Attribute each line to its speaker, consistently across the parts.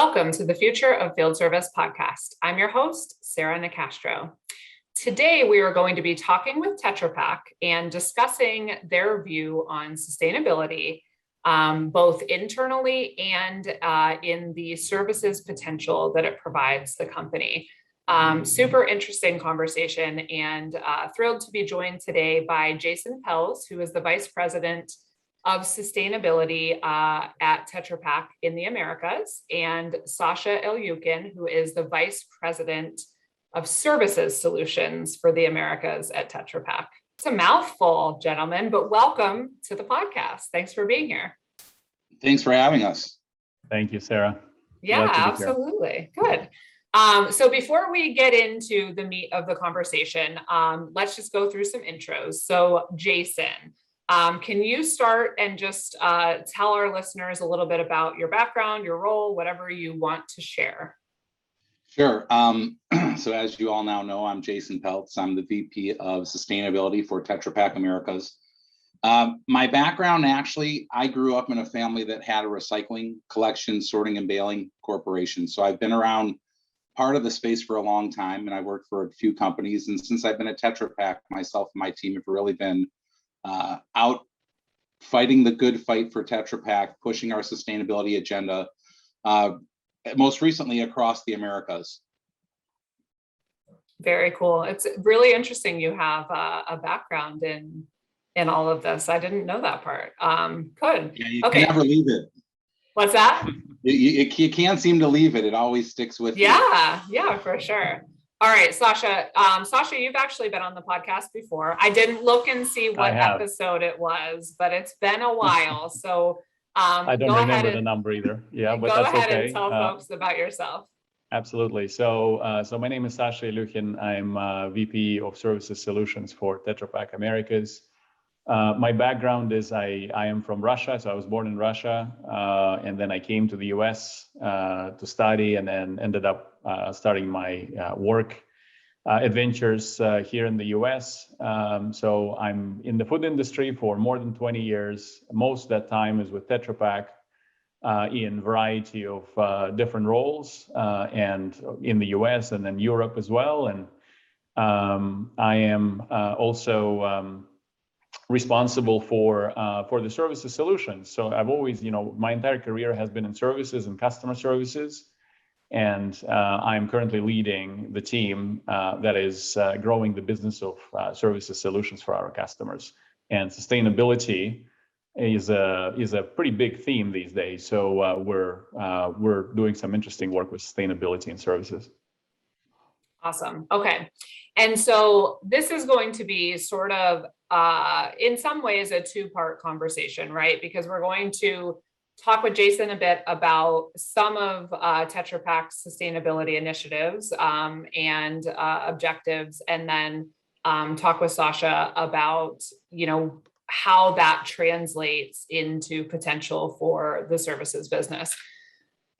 Speaker 1: Welcome to the Future of Field Service podcast. I'm your host, Sarah Nicastro. Today, we are going to be talking with Tetra Pak and discussing their view on sustainability, both internally and in the services potential that it provides the company. Super interesting conversation, and thrilled to be joined today by Jason Pelz, who is the Vice President of Sustainability at Tetra Pak in the Americas, and Sasha Ilyukhin, who is the Vice President of Services Solutions for the Americas at Tetra Pak. It's a mouthful, gentlemen, but welcome to the podcast. Thanks for being here.
Speaker 2: Thanks for having us.
Speaker 3: Thank you, Sarah.
Speaker 1: Yeah, absolutely. Good. So before we get into the meat of the conversation, let's just go through some intros. So Jason, can you start and just tell our listeners a little bit about your background, your role, whatever you want to share?
Speaker 2: Sure. So as you all now know, I'm Jason Pelz. I'm the VP of Sustainability for Tetra Pak Americas. My background, actually, I grew up in a family that had a recycling, collection, sorting, and baling corporation. So I've been around part of the space for a long time, and I worked for a few companies. And since I've been at Tetra Pak, myself and my team have really been out fighting the good fight for Tetra Pak, pushing our sustainability agenda, most recently across the Americas.
Speaker 1: Very cool. It's really interesting you have a background in all of this. I didn't know that part. Good.
Speaker 2: Yeah, you can never leave it.
Speaker 1: What's that?
Speaker 2: You can't seem to leave it. It always sticks with you.
Speaker 1: Yeah, for sure. All right, Sasha. Sasha, you've actually been on the podcast before. I didn't look and see what episode it was, but it's been a while. So
Speaker 3: I don't remember the number either. Yeah, but that's okay.
Speaker 1: Go ahead and tell folks about yourself.
Speaker 3: Absolutely. So my name is Sasha Ilyukhin. I'm VP of Services Solutions for Tetra Pak Americas. My background is I am from Russia, so I was born in Russia, and then I came to the US to study, and then ended up starting my work adventures here in the US. So I'm in the food industry for more than 20 years. Most of that time is with Tetra Pak in a variety of different roles, and in the US and then Europe as well. And I am also responsible for the services solutions. So I've always, my entire career has been in services and customer services. And I'm currently leading the team that is growing the business of services solutions for our customers. And sustainability is a pretty big theme these days. So we're doing some interesting work with sustainability and services.
Speaker 1: Awesome. Okay. And so this is going to be sort of, in some ways, a two-part conversation, right? Because we're going to talk with Jason a bit about some of Tetra Pak's sustainability initiatives and objectives, and then talk with Sasha about, how that translates into potential for the services business.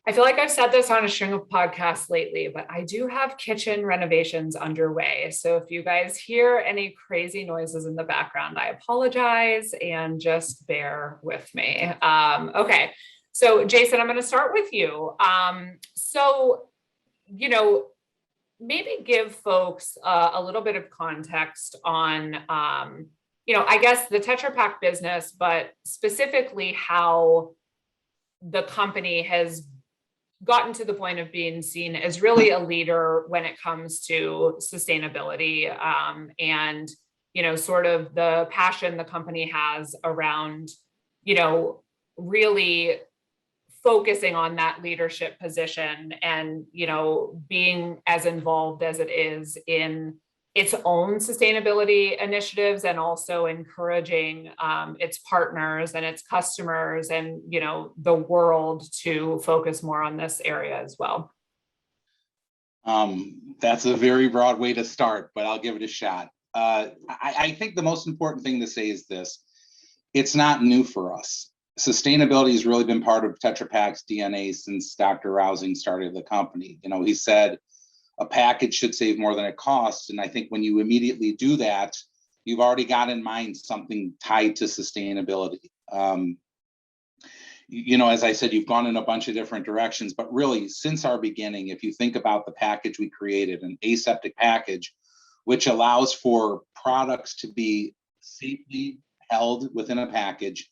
Speaker 1: I feel like I've said this on a string of podcasts lately, but I do have kitchen renovations underway. So if you guys hear any crazy noises in the background, I apologize and just bear with me. Okay. So Jason, I'm going to start with you. Maybe give folks a little bit of context on, I guess the Tetra Pak business, but specifically how the company has gotten to the point of being seen as really a leader when it comes to sustainability, and, sort of the passion the company has around, really focusing on that leadership position and, being as involved as it is in its own sustainability initiatives, and also encouraging its partners and its customers and, the world to focus more on this area as well.
Speaker 2: That's a very broad way to start, but I'll give it a shot. I think the most important thing to say is this: it's not new for us. Sustainability has really been part of Tetra Pak's DNA since Dr. Rousing started the company. He said, a package should save more than it costs. And I think when you immediately do that, you've already got in mind something tied to sustainability. as I said, you've gone in a bunch of different directions, but really since our beginning, if you think about the package we created, an aseptic package, which allows for products to be safely held within a package,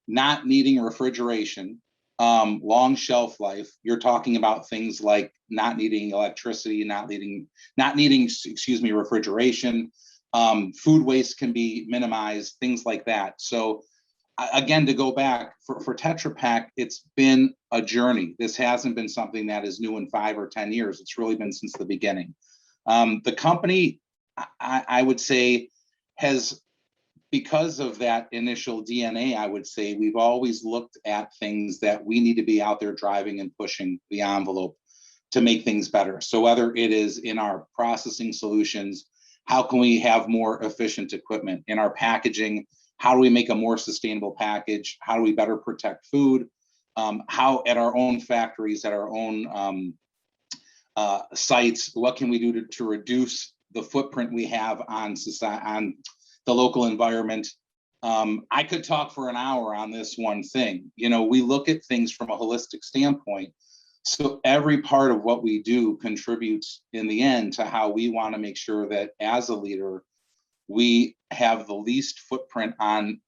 Speaker 2: not needing refrigeration, long shelf life. You're talking about things like not needing electricity, not needing, refrigeration. Food waste can be minimized, things like that. So again, to go back for Tetra Pak, it's been a journey. This hasn't been something that is new in 5 or 10 years. It's really been since the beginning. The company, I would say, has, because of that initial DNA, I would say we've always looked at things that we need to be out there driving and pushing the envelope to make things better. So whether it is in our processing solutions, how can we have more efficient equipment in our packaging? How do we make a more sustainable package? How do we better protect food? How at our own factories, at our own sites, what can we do to reduce the footprint we have on society, on the local environment? I could talk for an hour on this one thing. We look at things from a holistic standpoint. So every part of what we do contributes in the end to how we want to make sure that as a leader, we have the least footprint on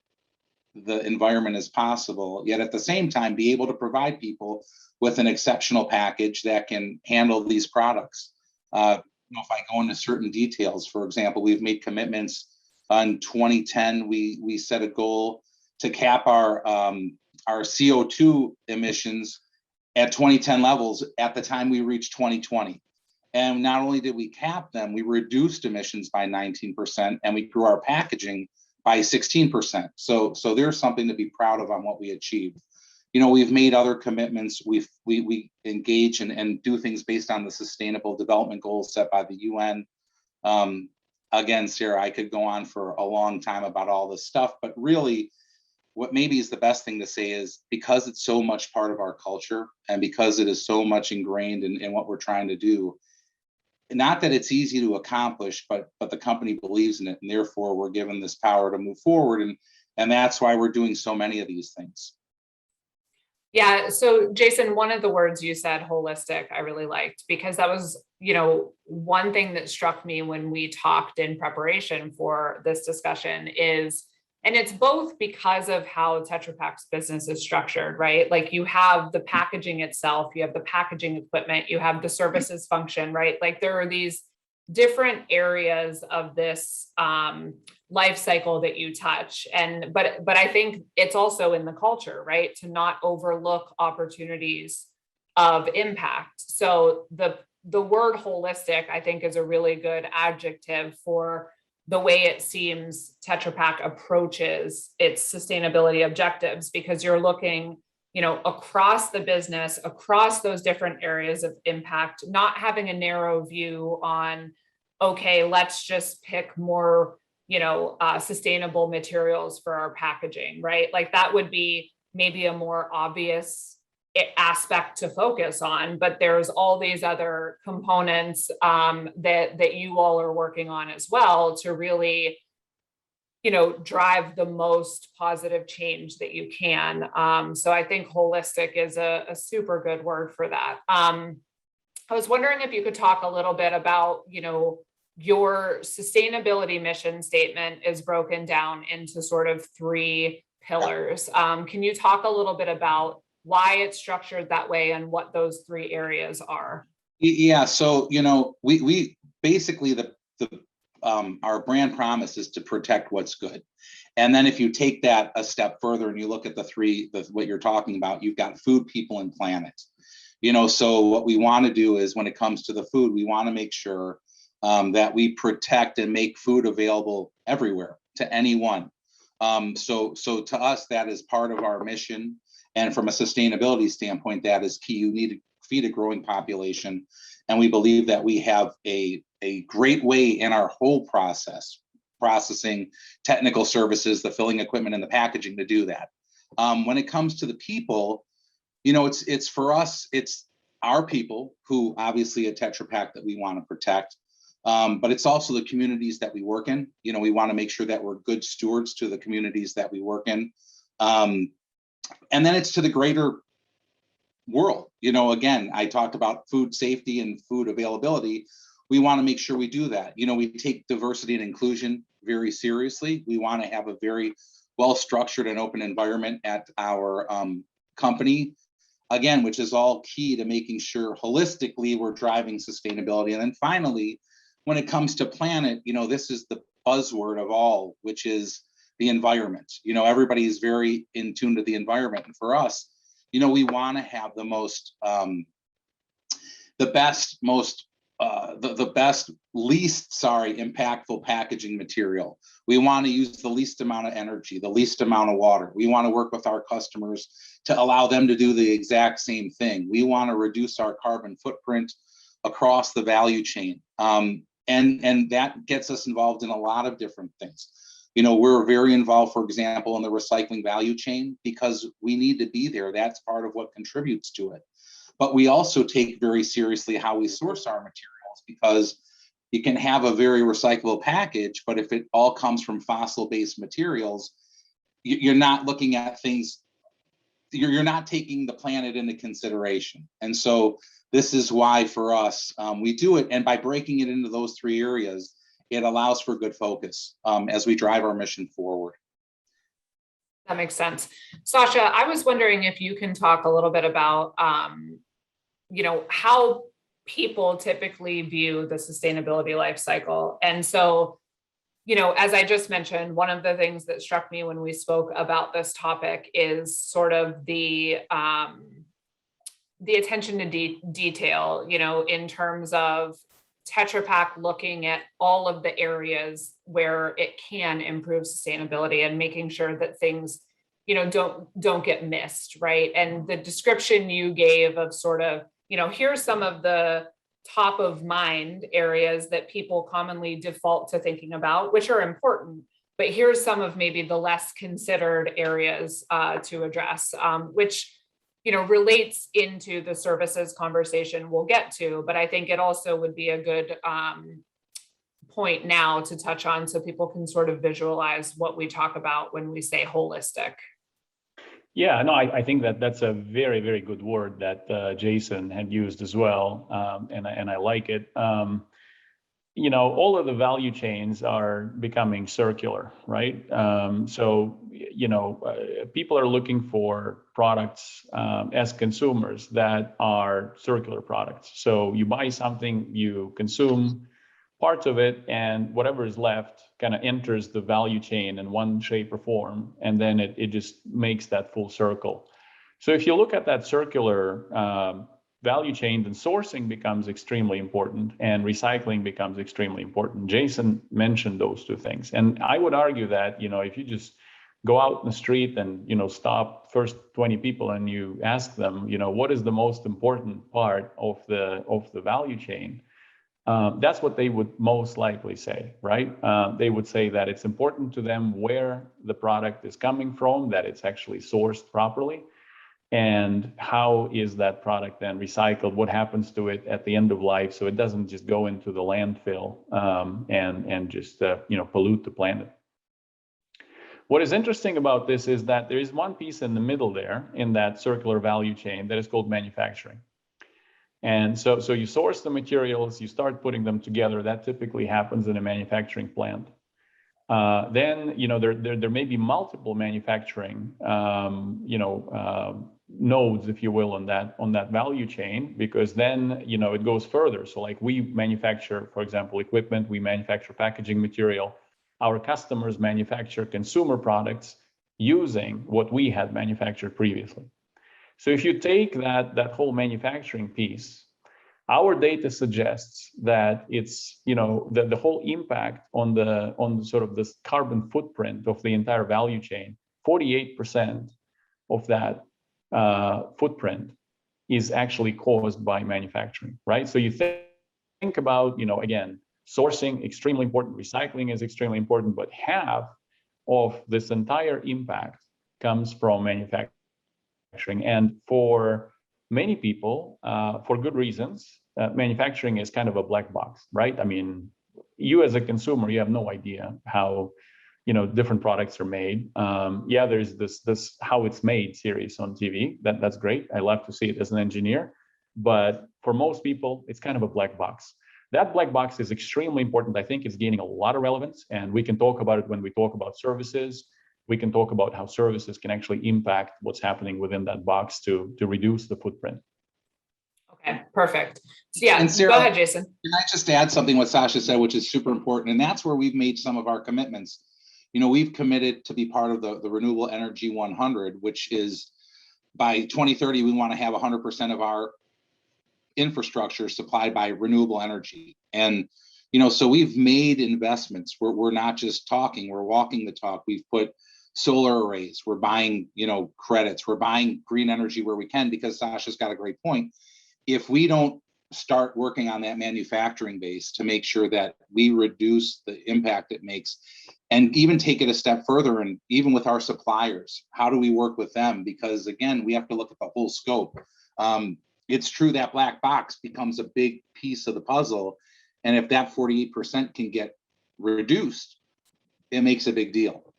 Speaker 2: the environment as possible, yet at the same time be able to provide people with an exceptional package that can handle these products. If I go into certain details, for example, we've made commitments. In 2010, we set a goal to cap our CO2 emissions at 2010 levels at the time we reached 2020. And not only did we cap them, we reduced emissions by 19%, and we grew our packaging by 16%. So there's something to be proud of on what we achieved. We've made other commitments. We engage and do things based on the Sustainable Development Goals set by the UN. Again, Sarah, I could go on for a long time about all this stuff, but really what maybe is the best thing to say is, because it's so much part of our culture and because it is so much ingrained in what we're trying to do, not that it's easy to accomplish, but the company believes in it, and therefore we're given this power to move forward, and that's why we're doing so many of these things.
Speaker 1: Yeah. So Jason, one of the words you said, holistic, I really liked, because that was, one thing that struck me when we talked in preparation for this discussion is, and it's both because of how Tetra Pak's business is structured, right? Like you have the packaging itself, you have the packaging equipment, you have the services function, right? Like there are these different areas of this life cycle that you touch. But I think it's also in the culture, right? To not overlook opportunities of impact. So the word holistic, I think, is a really good adjective for the way it seems Tetra Pak approaches its sustainability objectives, because you're looking, across the business, across those different areas of impact, not having a narrow view on, okay, let's just pick more, sustainable materials for our packaging, right? Like that would be maybe a more obvious aspect to focus on, but there's all these other components that you all are working on as well to really, drive the most positive change that you can. So I think holistic is a super good word for that. I was wondering if you could talk a little bit about, your sustainability mission statement is broken down into sort of 3 pillars. Can you talk a little bit about why it's structured that way and what those 3 areas are?
Speaker 2: Yeah, so we basically our brand promise is to protect what's good, and then if you take that a step further and you look at what you're talking about, you've got food, people, and planet. So what we want to do is, when it comes to the food, we want to make sure that we protect and make food available everywhere to anyone. So to us, that is part of our mission. And from a sustainability standpoint, that is key. You need to feed a growing population. And we believe that we have a great way in our whole processing, technical services, the filling equipment, and the packaging to do that. When it comes to the people, it's for us, it's our people who obviously at Tetra Pak that we want to protect. But it's also the communities that we work in. We want to make sure that we're good stewards to the communities that we work in. And then it's to the greater world. Again, I talked about food safety and food availability. We want to make sure we do that. We take diversity and inclusion very seriously. We want to have a very well-structured and open environment at our company, again, which is all key to making sure holistically we're driving sustainability. And then finally, when it comes to planet, this is the buzzword of all, which is the environment. Everybody is very in tune to the environment. And for us, we want to have the most, the best, least impactful packaging material. We want to use the least amount of energy, the least amount of water. We want to work with our customers to allow them to do the exact same thing. We want to reduce our carbon footprint across the value chain. And that gets us involved in a lot of different things. We're very involved, for example, in the recycling value chain because we need to be there. That's part of what contributes to it. But we also take very seriously how we source our materials, because you can have a very recyclable package, but if it all comes from fossil-based materials, you're not looking at things, you're not taking the planet into consideration. And so this is why for us, we do it. And by breaking it into those three areas, it allows for good focus as we drive our mission forward.
Speaker 1: That makes sense. Sasha, I was wondering if you can talk a little bit about, how people typically view the sustainability life cycle. And so, as I just mentioned, one of the things that struck me when we spoke about this topic is sort of the attention to detail, in terms of Tetra Pak looking at all of the areas where it can improve sustainability and making sure that things, don't get missed, right? And the description you gave of sort of, here's some of the top of mind areas that people commonly default to thinking about, which are important, but here's some of maybe the less considered areas to address, which relates into the services conversation we'll get to, but I think it also would be a good point now to touch on so people can sort of visualize what we talk about when we say holistic.
Speaker 3: Yeah, no, I think that's a very, very good word that Jason had used as well, and I like it. All of the value chains are becoming circular, right? So people are looking for products as consumers that are circular products. So you buy something, you consume parts of it, and whatever is left kind of enters the value chain in one shape or form, and then it just makes that full circle. So if you look at that circular value chain, then sourcing becomes extremely important and recycling becomes extremely important. Jason mentioned those two things. And I would argue that, if you just go out in the street and, stop first 20 people and you ask them, what is the most important part of the value chain? That's what they would most likely say, right? They would say that it's important to them where the product is coming from, that it's actually sourced properly, and how is that product then recycled, what happens to it at the end of life, so it doesn't just go into the landfill and just pollute the planet. What is interesting about this is that there is one piece in the middle there in that circular value chain that is called manufacturing. And so you source the materials, you start putting them together. That typically happens in a manufacturing plant. Then there may be multiple manufacturing nodes, if you will, on that value chain, because then it goes further. So like we manufacture, for example, equipment, we manufacture packaging material. Our customers manufacture consumer products using what we had manufactured previously. So if you take that whole manufacturing piece, our data suggests that it's the whole impact on the sort of this carbon footprint of the entire value chain. 48% of that footprint is actually caused by manufacturing, right? So you think about again, sourcing extremely important, recycling is extremely important, but half of this entire impact comes from manufacturing. And for many people, for good reasons, manufacturing is kind of a black box, right? I mean, you as a consumer, you have no idea how different products are made. Yeah, there's this how it's made series on TV. That's great. I love to see it as an engineer. But for most people, it's kind of a black box. That black box is extremely important. I think it's gaining a lot of relevance, and we can talk about it when we talk about services. We can talk about how services can actually impact what's happening within that box to reduce the footprint.
Speaker 1: Okay, perfect. So yeah,
Speaker 2: And Sarah,
Speaker 1: go ahead, Jason.
Speaker 2: Can I just add something what Sasha said, which is super important, and that's where we've made some of our commitments. We've committed to be part of the Renewable Energy 100, which is by 2030, we want to have 100% of our infrastructure supplied by renewable energy. And, so we've made investments. We're not just talking, we're walking the talk. We've put solar arrays, we're buying, credits, we're buying green energy where we can, because Sasha's got a great point. If we don't start working on that manufacturing base to make sure that we reduce the impact it makes, and even take it a step further, and even with our suppliers, how do we work with them? Because again, we have to look at the whole scope. It's true that black box becomes a big piece of the puzzle. And if that 48% can get reduced, it makes a big deal.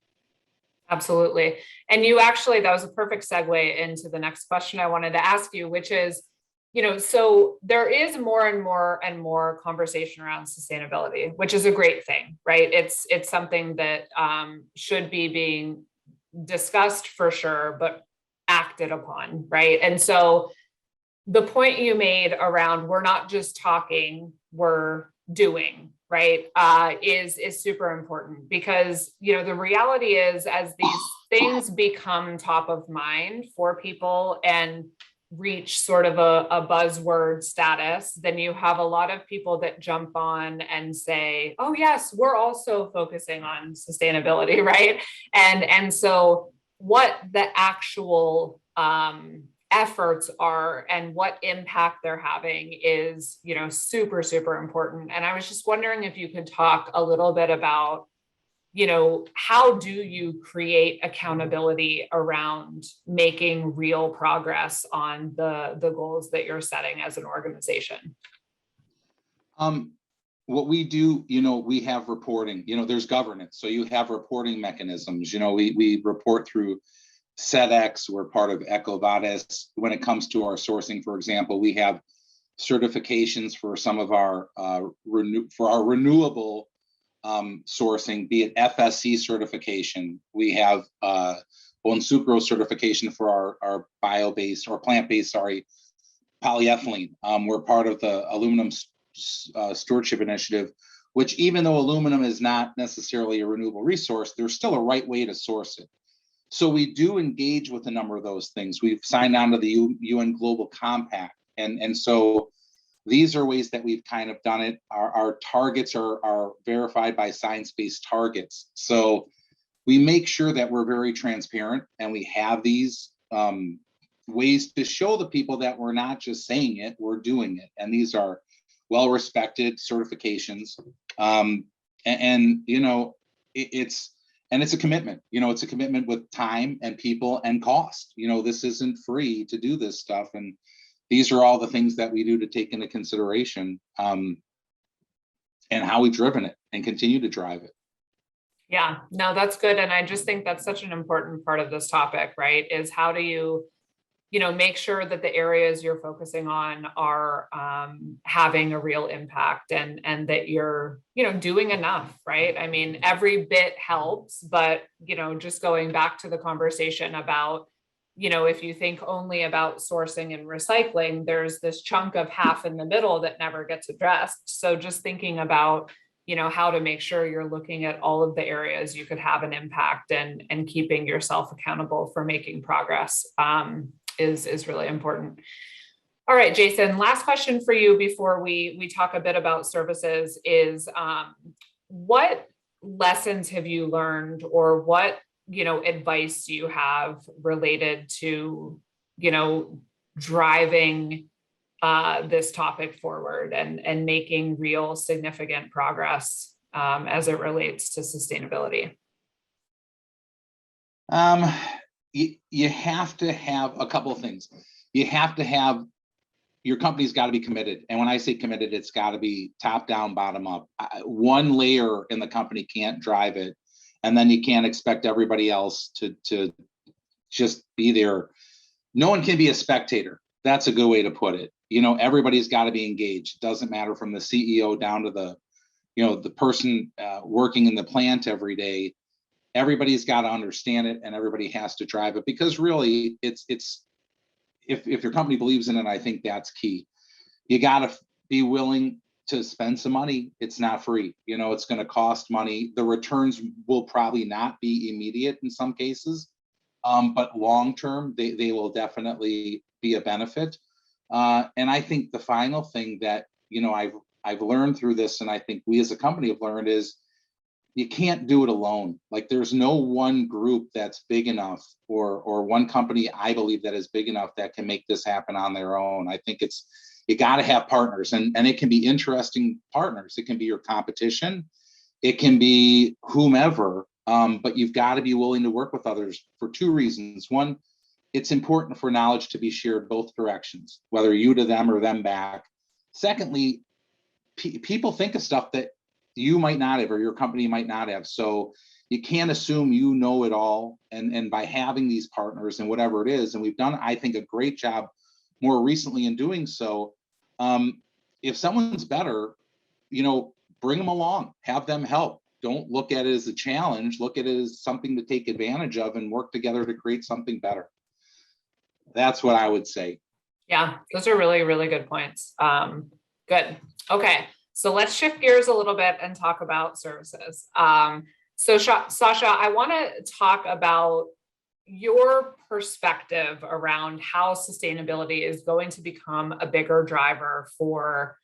Speaker 1: Absolutely. And that was a perfect segue into the next question I wanted to ask you, which is, so there is more and more conversation around sustainability, which is a great thing, right? It's something that should be being discussed for sure, but acted upon, right? And so the point you made around we're not just talking, we're doing, right, is super important, because the reality is, as these things become top of mind for people and reach sort of a buzzword status, then you have a lot of people that jump on and say, oh yes, we're also focusing on sustainability, right? And so what the actual efforts are and what impact they're having is, super, super important. And I was just wondering if you could talk a little bit about, how do you create accountability around making real progress on the goals that you're setting as an organization?
Speaker 2: What we do, we have reporting, there's governance. So you have reporting mechanisms, we report through SEDEX, we're part of EcoVadis. When it comes to our sourcing, for example, we have certifications for some of our renewable sourcing, be it FSC certification. We have Bon Sucro certification for our bio-based or plant-based, polyethylene. We're part of the aluminum stewardship initiative, which, even though aluminum is not necessarily a renewable resource, there's still a right way to source it. So we do engage with a number of those things. We've signed on to the UN Global Compact. And so these are ways that we've kind of done it. Our targets are verified by science-based targets. So we make sure that we're very transparent, and we have these ways to show the people that we're not just saying it, we're doing it. And these are well-respected certifications. It's a commitment, it's a commitment with time and people and cost. This isn't free to do this stuff. And these are all the things that we do to take into consideration and how we've driven it and continue to drive it.
Speaker 1: Yeah, no, that's good. And I just think that's such an important part of this topic, right? Is how do you, make sure that the areas you're focusing on are having a real impact, and that you're, doing enough, right? I mean, every bit helps, but, just going back to the conversation about, if you think only about sourcing and recycling, there's this chunk of half in the middle that never gets addressed. So just thinking about, how to make sure you're looking at all of the areas you could have an impact, and keeping yourself accountable for making progress is really important. All right, Jason, last question for you before we talk a bit about services is, what lessons have you learned, or what, advice do you have related to, driving this topic forward and making real significant progress as it relates to sustainability?
Speaker 2: You have to have a couple of things. You have to have, your company's got to be committed. And when I say committed, it's got to be top down, bottom up. One layer in the company can't drive it. and then you can't expect everybody else to just be there. No one can be a spectator. That's a good way to put it. Everybody's got to be engaged. It doesn't matter from the CEO down to the person working in the plant every day. Everybody's got to understand it, and everybody has to drive it, because really it's if your company believes in it, I think that's key. You got to be willing to spend some money. It's not free. It's going to cost money. The returns will probably not be immediate in some cases, but long term, they will definitely be a benefit. And I think the final thing that I've learned through this, and I think we as a company have learned, is you can't do it alone. Like, there's no one group that's big enough, or one company, I believe, that is big enough that can make this happen on their own. I think you got to have partners, and it can be interesting partners. It can be your competition, it can be whomever, but you've got to be willing to work with others for two reasons. One, it's important for knowledge to be shared both directions, whether you to them or them back. Secondly, people think of stuff that you might not have, or your company might not have. So you can't assume you know it all. And by having these partners and whatever it is, and we've done, I think, a great job more recently in doing so. If someone's better, bring them along, have them help. Don't look at it as a challenge. Look at it as something to take advantage of and work together to create something better. That's what I would say.
Speaker 1: Yeah, those are really, really good points. Good. Okay. So let's shift gears a little bit and talk about services. So Sasha, I want to talk about your perspective around how sustainability is going to become a bigger driver for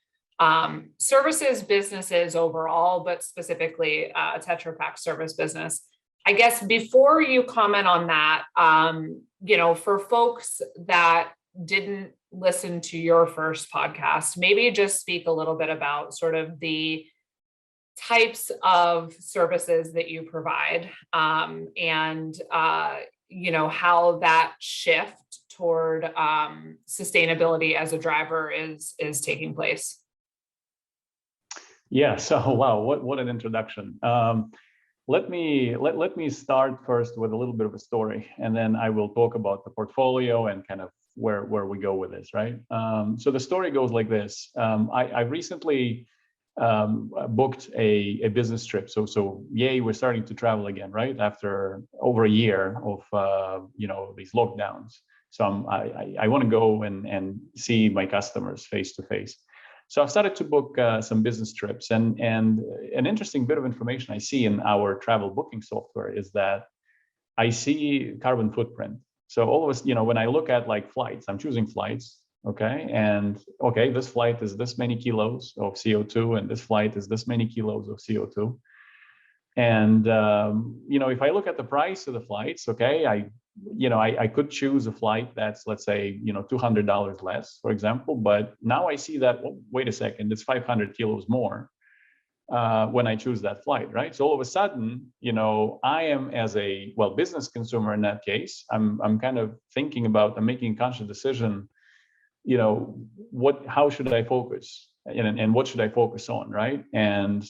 Speaker 1: services businesses overall, but specifically Tetra Pak service business. I guess before you comment on that, for folks that didn't listen to your first podcast, maybe just speak a little bit about sort of the types of services that you provide, and how that shift toward sustainability as a driver is taking place.
Speaker 3: Yeah. So wow, what an introduction. Let me start first with a little bit of a story, and then I will talk about the portfolio and kind of where we go with this, right? So the story goes like this. I recently booked a business trip. So yay, we're starting to travel again, right? After over a year of these lockdowns. So I want to go and see my customers face to face. So I've started to book some business trips, and an interesting bit of information I see in our travel booking software is that I see carbon footprint. So all of us, when I look at like flights, I'm choosing flights, okay? And okay, this flight is this many kilos of CO2, and this flight is this many kilos of CO2. And if I look at the price of the flights, okay, I could choose a flight that's, let's say, $200 less, for example. But now I see that, well, wait a second, it's 500 kilos more when I choose that flight, right? So all of a sudden, I am, as a business consumer in that case, I'm kind of thinking about, I'm making a conscious decision, how should I focus and what should I focus on, right? And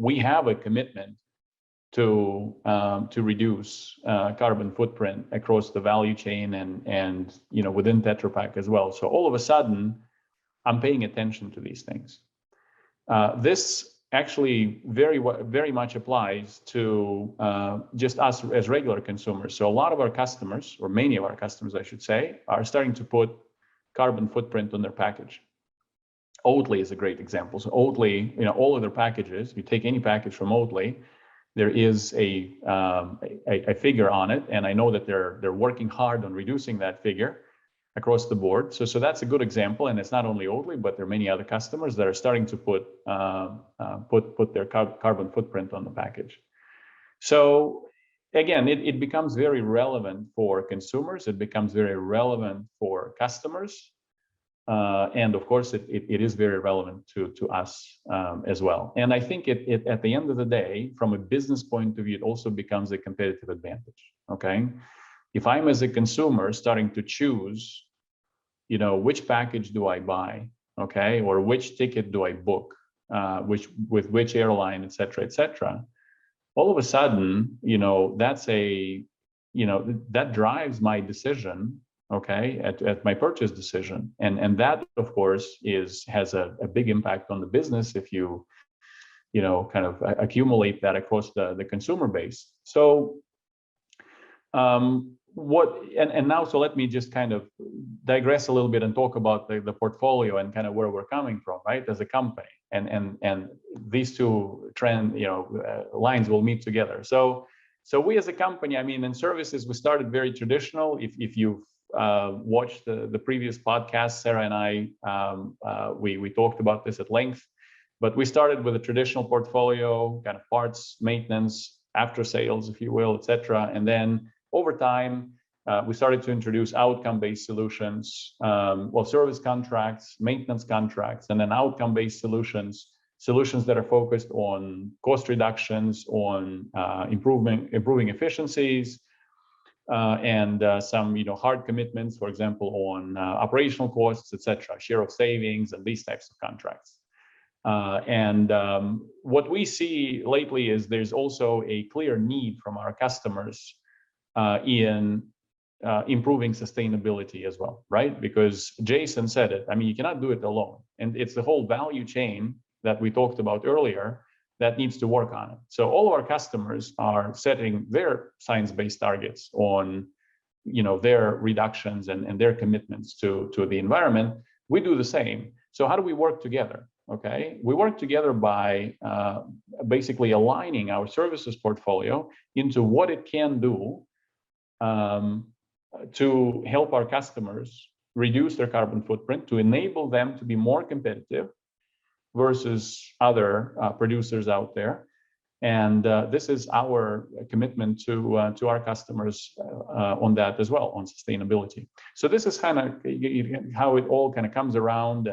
Speaker 3: we have a commitment to reduce carbon footprint across the value chain and within Tetra Pak as well. So all of a sudden, I'm paying attention to these things. This actually very much applies to just us as regular consumers. So a lot of our customers, or many of our customers, I should say, are starting to put carbon footprint on their package. Oatly is a great example. So Oatly, all of their packages, you take any package from Oatly, there is a figure on it, and I know that they're working hard on reducing that figure across the board. So that's a good example, and it's not only Oatly, but there are many other customers that are starting to put their carbon footprint on the package. So again, it becomes very relevant for consumers. It becomes very relevant for customers. And of course, it is very relevant to us as well. And I think it at the end of the day, from a business point of view, it also becomes a competitive advantage. Okay, if I'm, as a consumer, starting to choose, which package do I buy, okay, or which ticket do I book, with which airline, et cetera, all of a sudden, that drives my decision, okay, at my purchase decision. And that, of course, has a big impact on the business if you kind of accumulate that across the consumer base. So now, so let me just kind of digress a little bit and talk about the portfolio and kind of where we're coming from, right, as a company. And these two lines will meet together. So we as a company, I mean, in services, we started very traditional. If you've watched the previous podcast, Sarah and I, we talked about this at length. But we started with a traditional portfolio, kind of parts, maintenance, after sales, if you will, et cetera. And then over time, we started to introduce outcome-based solutions, service contracts, maintenance contracts, and then outcome-based solutions that are focused on cost reductions, on improving efficiencies, and some hard commitments, for example, on operational costs, et cetera, share of savings, and these types of contracts. What we see lately is there's also a clear need from our customers in improving sustainability as well, right? Because Jason said it, I mean, you cannot do it alone. And it's the whole value chain that we talked about earlier that needs to work on it. So all of our customers are setting their science-based targets on their reductions and their commitments to the environment. We do the same. So how do we work together? Okay, we work together by basically aligning our services portfolio into what it can do to help our customers reduce their carbon footprint, to enable them to be more competitive versus other producers out there. And this is our commitment to our customers on that as well, on sustainability. So this is kind of how it all kind of comes around,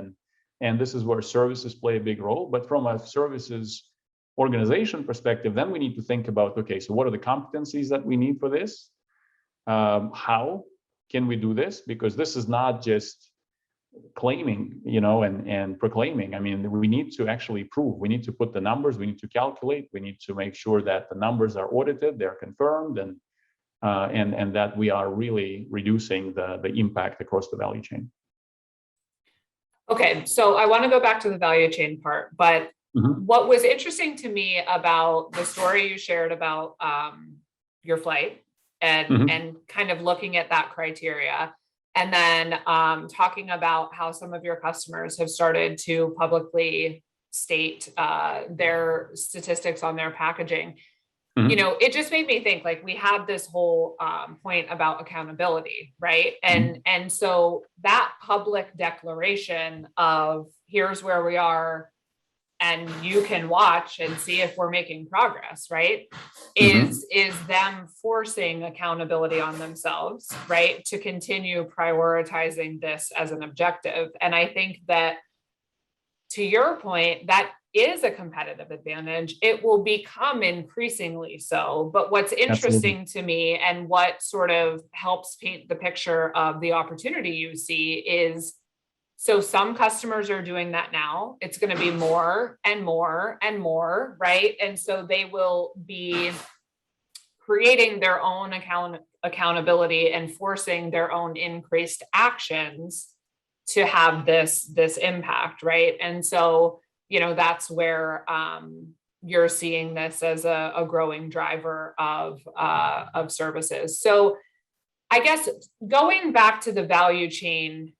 Speaker 3: and this is where services play a big role. But from a services organization perspective, then we need to think about, okay, so what are the competencies that we need for this? How can we do this? Because this is not just claiming, and proclaiming. I mean, we need to actually prove. We need to put the numbers. We need to calculate. We need to make sure that the numbers are audited, they're confirmed, and that we are really reducing the impact across the value chain.
Speaker 1: Okay, so I want to go back to the value chain part, but what was interesting to me about the story you shared about your flight and kind of looking at that criteria, and then talking about how some of your customers have started to publicly state their statistics on their packaging. It just made me think, like, we had this whole point about accountability, right? And so that public declaration of here's where we are, and you can watch and see if we're making progress, right? Is them forcing accountability on themselves, right? To continue prioritizing this as an objective. And I think that, to your point, that is a competitive advantage. It will become increasingly so. But what's interesting to me, and what sort of helps paint the picture of the opportunity you see, is so some customers are doing that now. It's going to be more and more and more, right? And so they will be creating their own accountability and forcing their own increased actions to have this impact, right? And so that's where you're seeing this as a growing driver of services. So I guess going back to the value chain,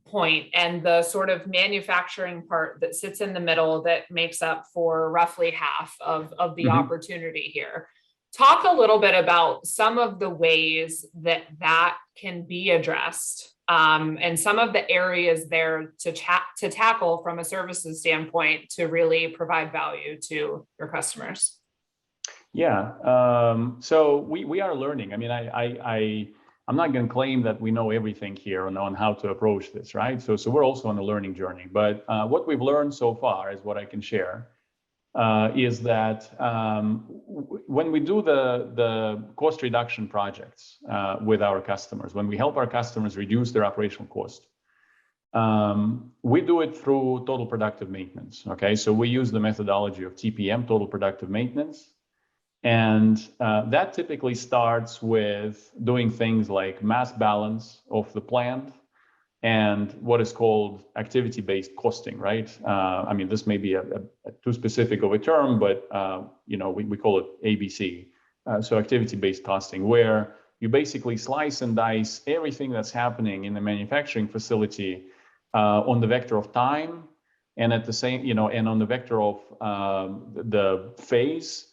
Speaker 1: point, and the sort of manufacturing part that sits in the middle that makes up for roughly half of the opportunity here. Talk a little bit about some of the ways that can be addressed, and some of the areas there to tackle from a services standpoint to really provide value to your customers.
Speaker 3: Yeah. So we are learning. I mean, I'm not going to claim that we know everything here on how to approach this, right? So we're also on a learning journey. But what we've learned so far is what I can share. Is that when we do the cost reduction projects with our customers, when we help our customers reduce their operational cost, We do it through total productive maintenance. Okay, so we use the methodology of TPM, total productive maintenance. And that typically starts with doing things like mass balance of the plant and what is called activity-based costing, right? I mean, this may be a too specific of a term, but we call it ABC. So activity-based costing, where you basically slice and dice everything that's happening in the manufacturing facility on the vector of time, and at the same, and on the vector of the phase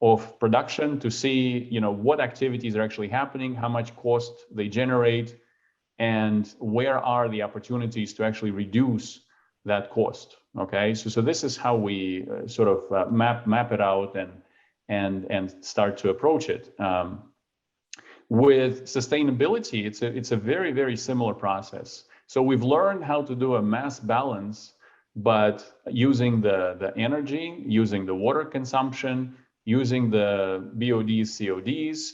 Speaker 3: of production to see, what activities are actually happening, how much cost they generate, and where are the opportunities to actually reduce that cost. Okay, so this is how we sort of map it out and start to approach it. With sustainability, it's a very, very similar process. So we've learned how to do a mass balance, but using the energy, using the water consumption, using the BODs, CODs,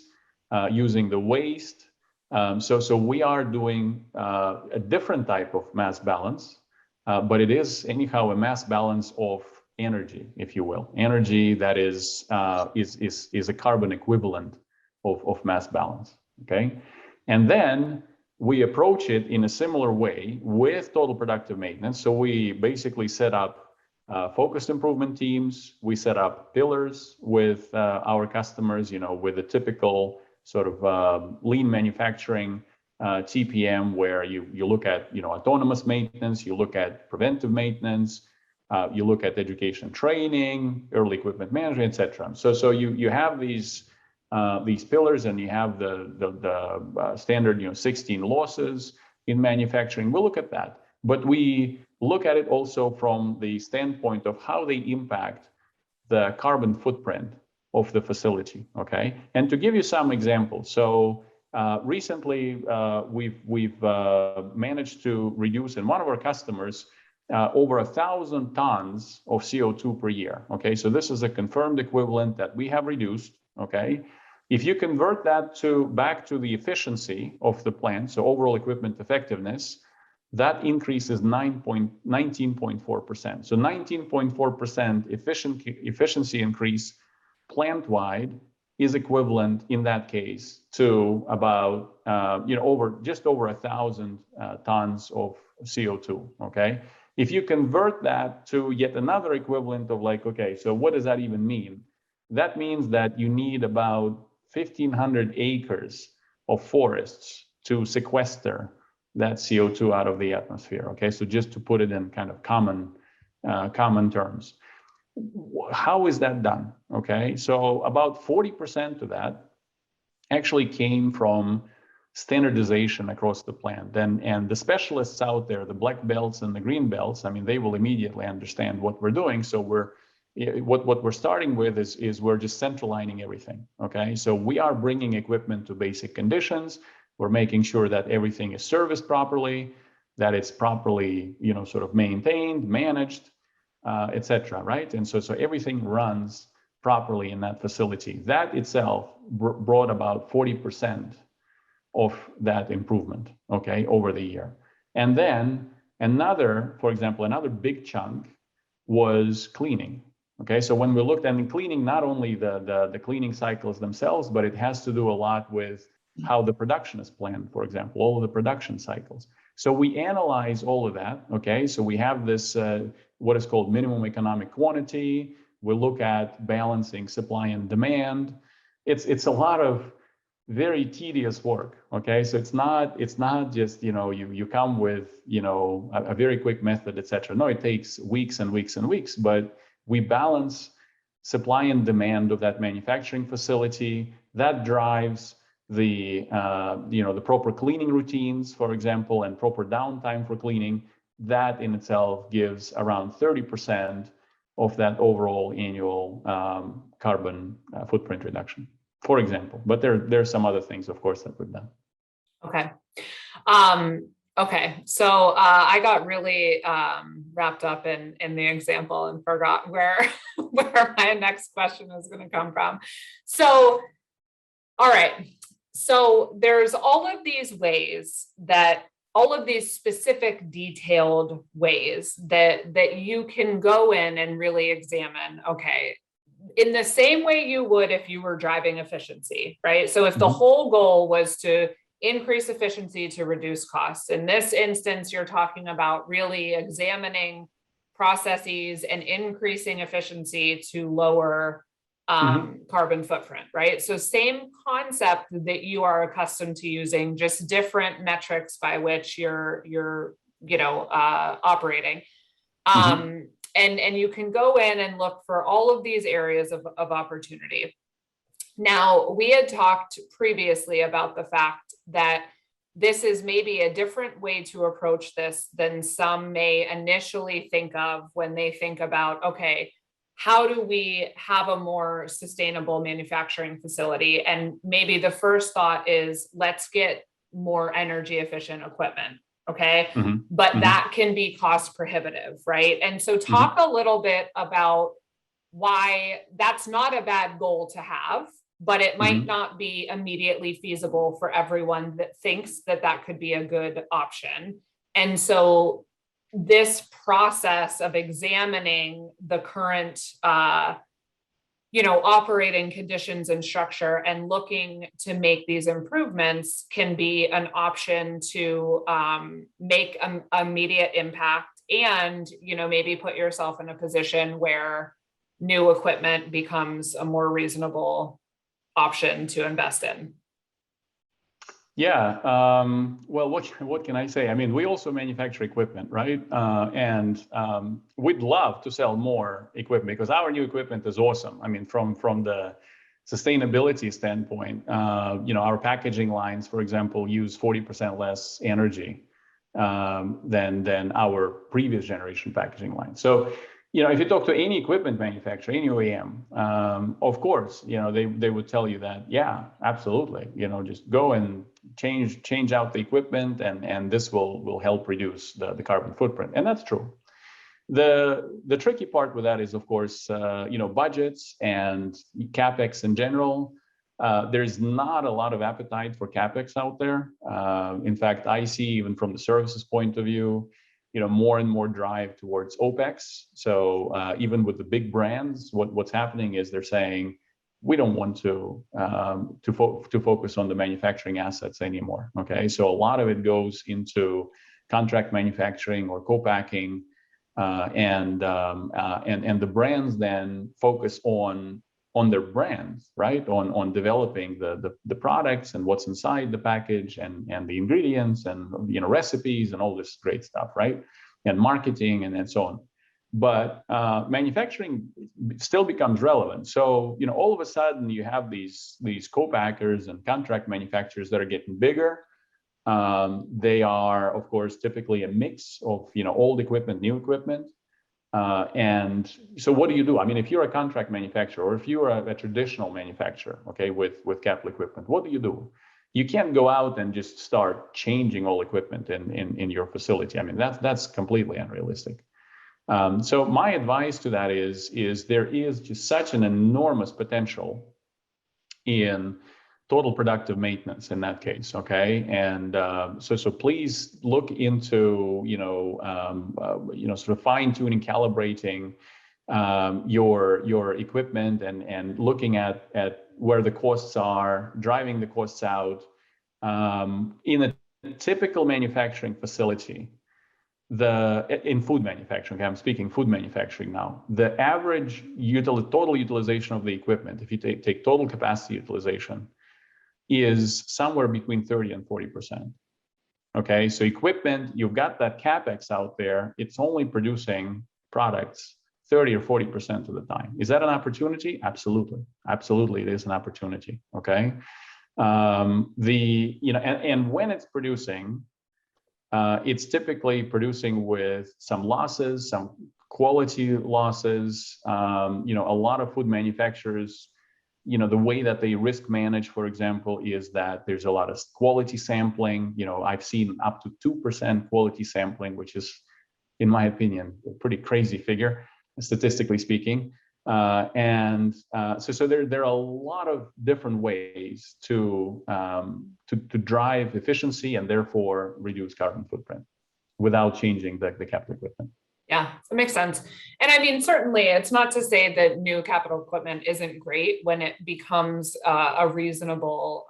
Speaker 3: using the waste. So we are doing a different type of mass balance, but it is anyhow a mass balance of energy, if you will, energy that is a carbon equivalent of mass balance. Okay, and then we approach it in a similar way with total productive maintenance. So we basically set up focused improvement teams. We set up pillars with our customers, with a typical sort of lean manufacturing TPM, where you look at autonomous maintenance, you look at preventive maintenance, you look at education training, early equipment management, etc. So you have these pillars, and you have the standard 16 losses in manufacturing. We'll look at that, but we look at it also from the standpoint of how they impact the carbon footprint of the facility. Okay, and to give you some examples, so recently we've managed to reduce in one of our customers over 1,000 tons of CO2 per year. Okay, so this is a confirmed equivalent that we have reduced. Okay, if you convert that back to the efficiency of the plant, so overall equipment effectiveness, that increase is 19.4%. So 19.4% efficiency increase plant-wide is equivalent in that case to about just over 1,000 tons of CO2. Okay, if you convert that to yet another equivalent of so what does that even mean? That means that you need about 1,500 acres of forests to sequester that CO2 out of the atmosphere. Okay, so just to put it in kind of common terms, how is that done? Okay, so about 40% of that actually came from standardization across the plant. And the specialists out there, the black belts and the green belts, I mean, they will immediately understand what we're doing. So what we're starting with is we're just centralizing everything. Okay, so we are bringing equipment to basic conditions. We're making sure that everything is serviced properly, that it's properly, sort of maintained, managed, etc. Right? And so everything runs properly in that facility. That itself brought about 40% of that improvement, okay, over the year. And then another big chunk was cleaning. Okay, so when we looked at cleaning, not only the cleaning cycles themselves, but it has to do a lot with how the production is planned, for example, all of the production cycles. So we analyze all of that. Okay, so we have this what is called minimum economic quantity. We look at balancing supply and demand. It's a lot of very tedious work. Okay, so it's not just you come with a very quick method, etc. No, it takes weeks and weeks and weeks, but we balance supply and demand of that manufacturing facility. That drives the proper cleaning routines, for example, and proper downtime for cleaning. That in itself gives around 30% of that overall annual carbon footprint reduction, for example. But there are some other things, of course, that we've done.
Speaker 1: Okay. Okay. So I got really wrapped up in the example and forgot where my next question is going to come from. So, all right. So there's all of these ways that all of these specific detailed ways that you can go in and really examine, okay, in the same way you would if you were driving efficiency, right? So if the whole goal was to increase efficiency to reduce costs, in this instance, you're talking about really examining processes and increasing efficiency to lower carbon footprint, right? So same concept that you are accustomed to using, just different metrics by which you're operating. And you can go in and look for all of these areas of opportunity. Now, we had talked previously about the fact that this is maybe a different way to approach this than some may initially think of when they think about, okay, how do we have a more sustainable manufacturing facility? And maybe the first thought is, let's get more energy efficient equipment. Okay. But that can be cost prohibitive, right? And so talk a little bit about why that's not a bad goal to have, but it might not be immediately feasible for everyone that thinks that that could be a good option. And so this process of examining the current, operating conditions and structure and looking to make these improvements can be an option to make an immediate impact and, maybe put yourself in a position where new equipment becomes a more reasonable option to invest in.
Speaker 3: Yeah. Well, what can I say? I mean, we also manufacture equipment, right? And we'd love to sell more equipment because our new equipment is awesome. I mean, from the sustainability standpoint, our packaging lines, for example, use 40% less energy than our previous generation packaging line. So, if you talk to any equipment manufacturer, any OEM, of course, they would tell you that, yeah, absolutely, just go and change out the equipment and this will help reduce the carbon footprint. And that's true. The tricky part with that is, of course, budgets and CapEx in general. There's not a lot of appetite for CapEx out there. In fact, I see even from the services point of view, more and more drive towards OpEx. So even with the big brands, what's happening is they're saying, we don't want to focus on the manufacturing assets anymore. Okay, so a lot of it goes into contract manufacturing or co-packing, and the brands then focus on their brands, right? On developing the products and what's inside the package and the ingredients and recipes and all this great stuff, right? And marketing and so on. But manufacturing still becomes relevant. So all of a sudden you have these co-packers and contract manufacturers that are getting bigger. They are, of course, typically a mix of old equipment, new equipment. And so what do you do? I mean, if you're a contract manufacturer or if you're a traditional manufacturer, okay, with capital equipment, what do? You can't go out and just start changing all equipment in your facility. I mean, that's completely unrealistic. So my advice to that is there is just such an enormous potential in total productive maintenance in that case, okay? And so please look into sort of fine-tuning, calibrating your equipment and looking at where the costs are, driving the costs out. In a typical manufacturing facility, in food manufacturing, okay, I'm speaking food manufacturing now, the average total utilization of the equipment, if you take total capacity utilization, is somewhere between 30 and 40%. Okay, so equipment, you've got that CapEx out there, it's only producing products 30 or 40% of the time. Is that an opportunity? Absolutely. Absolutely, it is an opportunity. Okay. And when it's producing, it's typically producing with some losses, some quality losses. A lot of food manufacturers, the way that they risk manage, for example, is that there's a lot of quality sampling. I've seen up to 2% quality sampling, which is, in my opinion, a pretty crazy figure, statistically speaking. So there are a lot of different ways to drive efficiency and therefore reduce carbon footprint without changing the capital equipment.
Speaker 1: Yeah, that makes sense. And I mean, certainly it's not to say that new capital equipment isn't great when it becomes a reasonable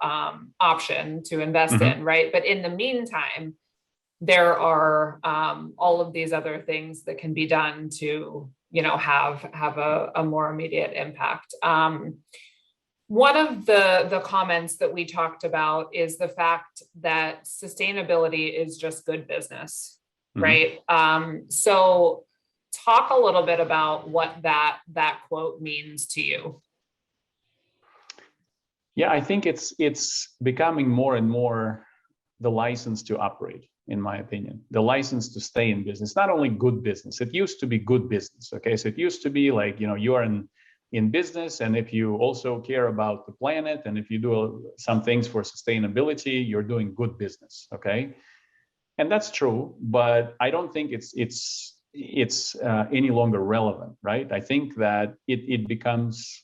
Speaker 1: option to invest in, right? But in the meantime, there are all of these other things that can be done to, have a more immediate impact. One of the comments that we talked about is the fact that sustainability is just good business, right? So talk a little bit about what that quote means to you.
Speaker 3: Yeah, I think it's becoming more and more the license to operate, in my opinion, the license to stay in business. Not only good business, it used to be good business. Okay, so it used to be like, you are in business, and if you also care about the planet, and if you do some things for sustainability, you're doing good business. Okay, and that's true, but I don't think it's any longer relevant, right? I think that it becomes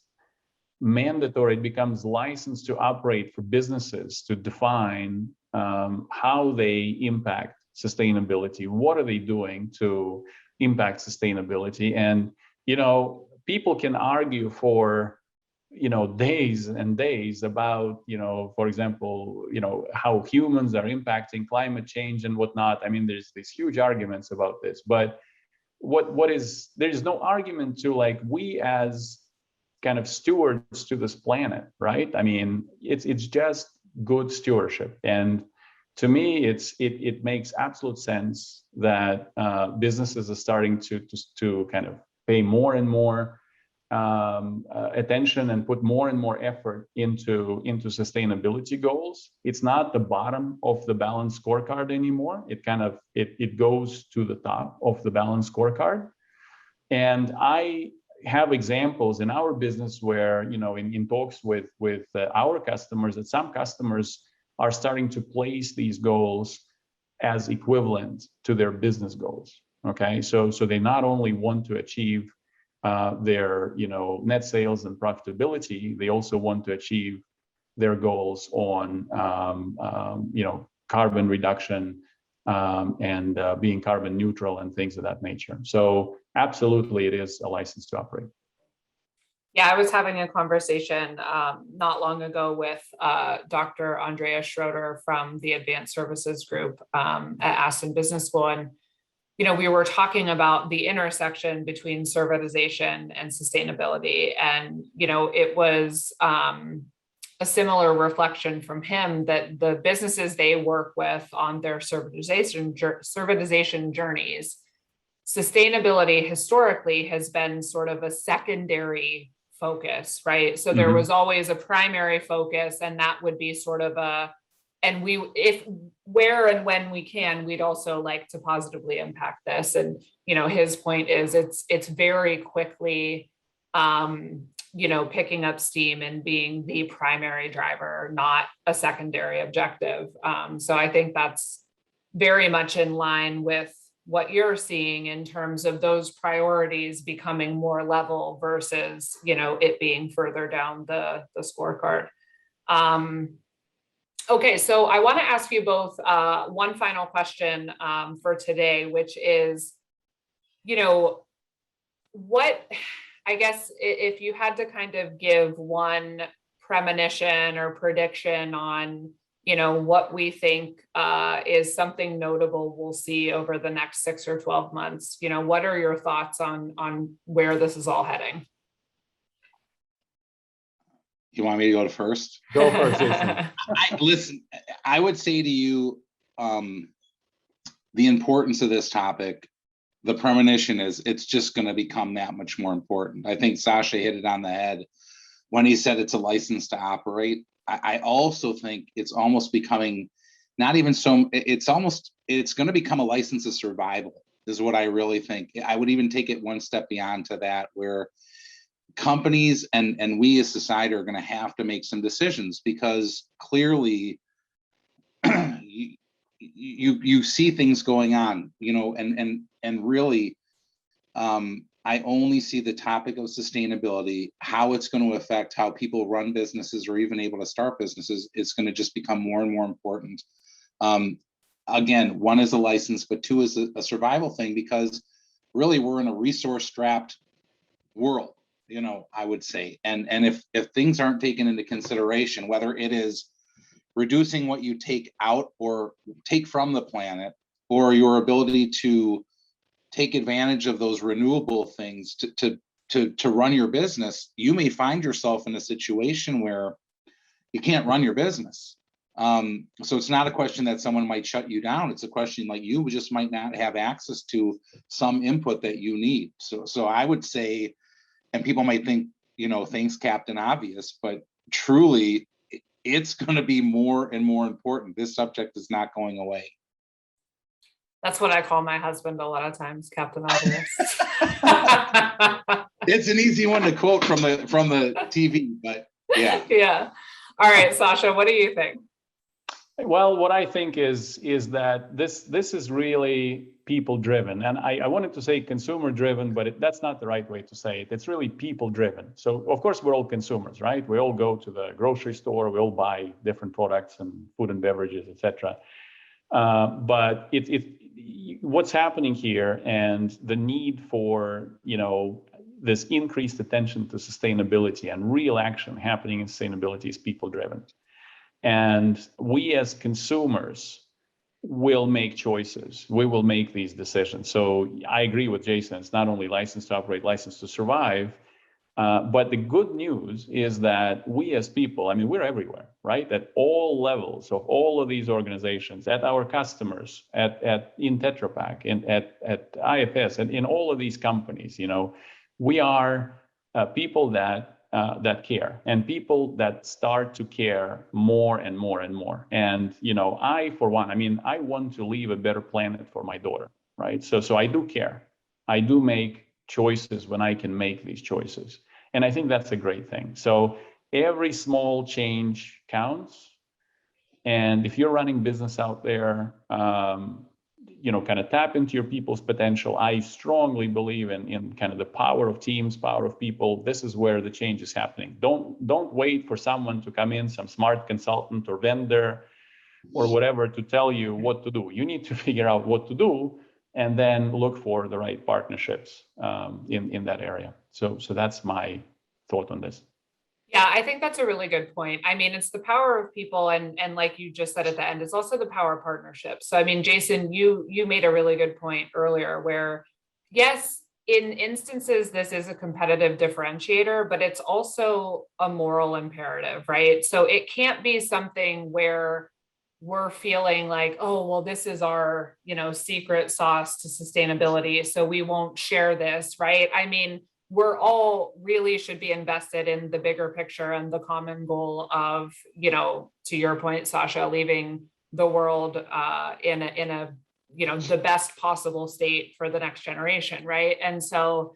Speaker 3: mandatory, it becomes licensed to operate for businesses to define how they impact sustainability. What are they doing to impact sustainability? And, people can argue for, days and days about, for example, how humans are impacting climate change and whatnot. I mean, there's these huge arguments about this, but there's no argument to, like, we as kind of stewards to this planet, right? I mean, it's just good stewardship. And to me, it makes absolute sense that businesses are starting to kind of pay more and more attention and put more and more effort into sustainability goals. It's not the bottom of the balanced scorecard anymore. It goes to the top of the balanced scorecard. And I have examples in our business where, in talks with our customers, that some customers are starting to place these goals as equivalent to their business goals. Okay, so they not only want to achieve their net sales and profitability, they also want to achieve their goals on carbon reduction and being carbon neutral and things of that nature. So absolutely, it is a license to operate.
Speaker 1: Yeah, I was having a conversation not long ago with Dr. Andrea Schroeder from the Advanced Services Group at Aston Business School. And, we were talking about the intersection between servitization and sustainability. And, it was a similar reflection from him that the businesses they work with on their servitization journeys, sustainability historically has been sort of a secondary focus, right? So there was always a primary focus, and that would be sort of where and when we can, we'd also like to positively impact this. And, his point is it's very quickly, picking up steam and being the primary driver, not a secondary objective. So I think that's very much in line with what you're seeing in terms of those priorities becoming more level versus, it being further down the scorecard. Okay, so I want to ask you both one final question for today, which is, what, I guess, if you had to kind of give one premonition or prediction on, what we think is something notable we'll see over the next 6 or 12 months, what are your thoughts on where this is all heading?
Speaker 2: You want me to go to first?
Speaker 3: Go first, Jason.
Speaker 2: Listen, I would say to you, the importance of this topic, the premonition is it's just going to become that much more important. I think Sasha hit it on the head when he said it's a license to operate. I also think it's almost becoming not even so, it's going to become a license of survival is what I really think. I would even take it one step beyond to that, where companies and we as society are going to have to make some decisions, because clearly you see things going on, and really I only see the topic of sustainability, how it's going to affect how people run businesses or even able to start businesses. It's going to just become more and more important. Again, one is a license, but two is a survival thing, because really we're in a resource strapped world, I would say. And if things aren't taken into consideration, whether it is reducing what you take out or take from the planet, or your ability to take advantage of those renewable things to run your business, you may find yourself in a situation where you can't run your business. So it's not a question that someone might shut you down. It's a question like you just might not have access to some input that you need. So I would say, and people might think, thanks, Captain Obvious, but truly it's going to be more and more important. This subject is not going away.
Speaker 1: That's what I call my husband a lot of times, Captain Obvious.
Speaker 2: It's an easy one to quote from the TV, but yeah.
Speaker 1: Yeah. All right, Sasha, what do you think?
Speaker 3: Well, what I think is that this is really people driven, and I wanted to say consumer driven, but that's not the right way to say it. It's really people driven. So of course we're all consumers, right? We all go to the grocery store, we all buy different products and food and beverages, etc. But what's happening here, and the need for this increased attention to sustainability and real action happening in sustainability is people driven. And we as consumers will make choices. We will make these decisions. So I agree with Jason. It's not only license to operate, license to survive. But the good news is that we as people, we're everywhere, right? At all levels of all of these organizations, at our customers, in Tetra Pak, at IFS, and in all of these companies, we are people that care, and people that start to care more and more and more. And, I, for one, I want to leave a better planet for my daughter, right? So I do care. I do make choices when I can make these choices. And I think that's a great thing. So every small change counts. And if you're running business out there, kind of tap into your people's potential. I strongly believe in kind of the power of teams, power of people. This is where the change is happening. Don't wait for someone to come in, some smart consultant or vendor or whatever, to tell you what to do. You need to figure out what to do, and then look for the right partnerships in that area. So that's my thought on this.
Speaker 1: Yeah, I think that's a really good point. It's the power of people, and like you just said at the end, it's also the power of partnerships. So Jason, you made a really good point earlier where, yes, in instances, this is a competitive differentiator, but it's also a moral imperative, right? So it can't be something where we're feeling like, oh, well, this is our, secret sauce to sustainability, so we won't share this, right? We're all really should be invested in the bigger picture and the common goal of, to your point, Sasha, leaving the world in a the best possible state for the next generation, right? And so,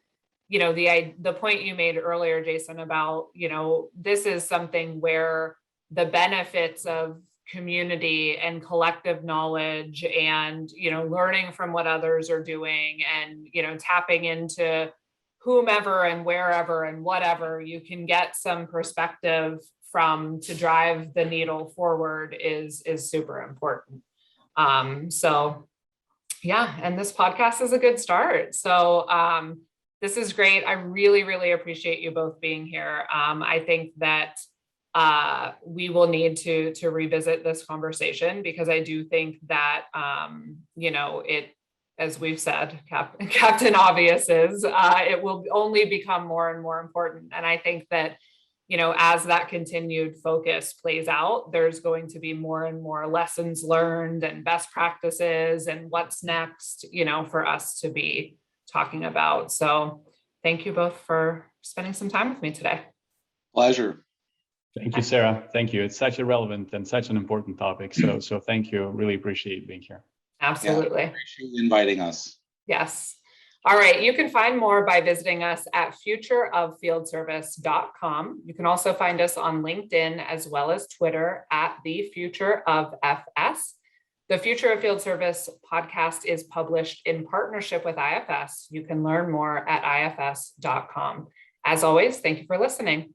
Speaker 1: the point you made earlier, Jason, about, this is something where the benefits of community and collective knowledge and, learning from what others are doing and, tapping into whomever and wherever and whatever you can get some perspective from to drive the needle forward is super important. So yeah, and this podcast is a good start. So this is great. I really, really appreciate you both being here. I think that we will need to revisit this conversation, because I do think that, it, as we've said, Captain Obvious is, it will only become more and more important. And I think that, as that continued focus plays out, there's going to be more and more lessons learned and best practices and what's next, for us to be talking about. So thank you both for spending some time with me today.
Speaker 2: Pleasure.
Speaker 3: Thank you, Sarah. Thank you. It's such a relevant and such an important topic. So thank you. Really appreciate being here.
Speaker 1: Absolutely.
Speaker 2: Yeah, appreciate you inviting us.
Speaker 1: Yes. All right. You can find more by visiting us at futureoffieldservice.com. You can also find us on LinkedIn as well as Twitter at the Future of FS. The Future of Field Service podcast is published in partnership with IFS. You can learn more at ifs.com. As always, thank you for listening.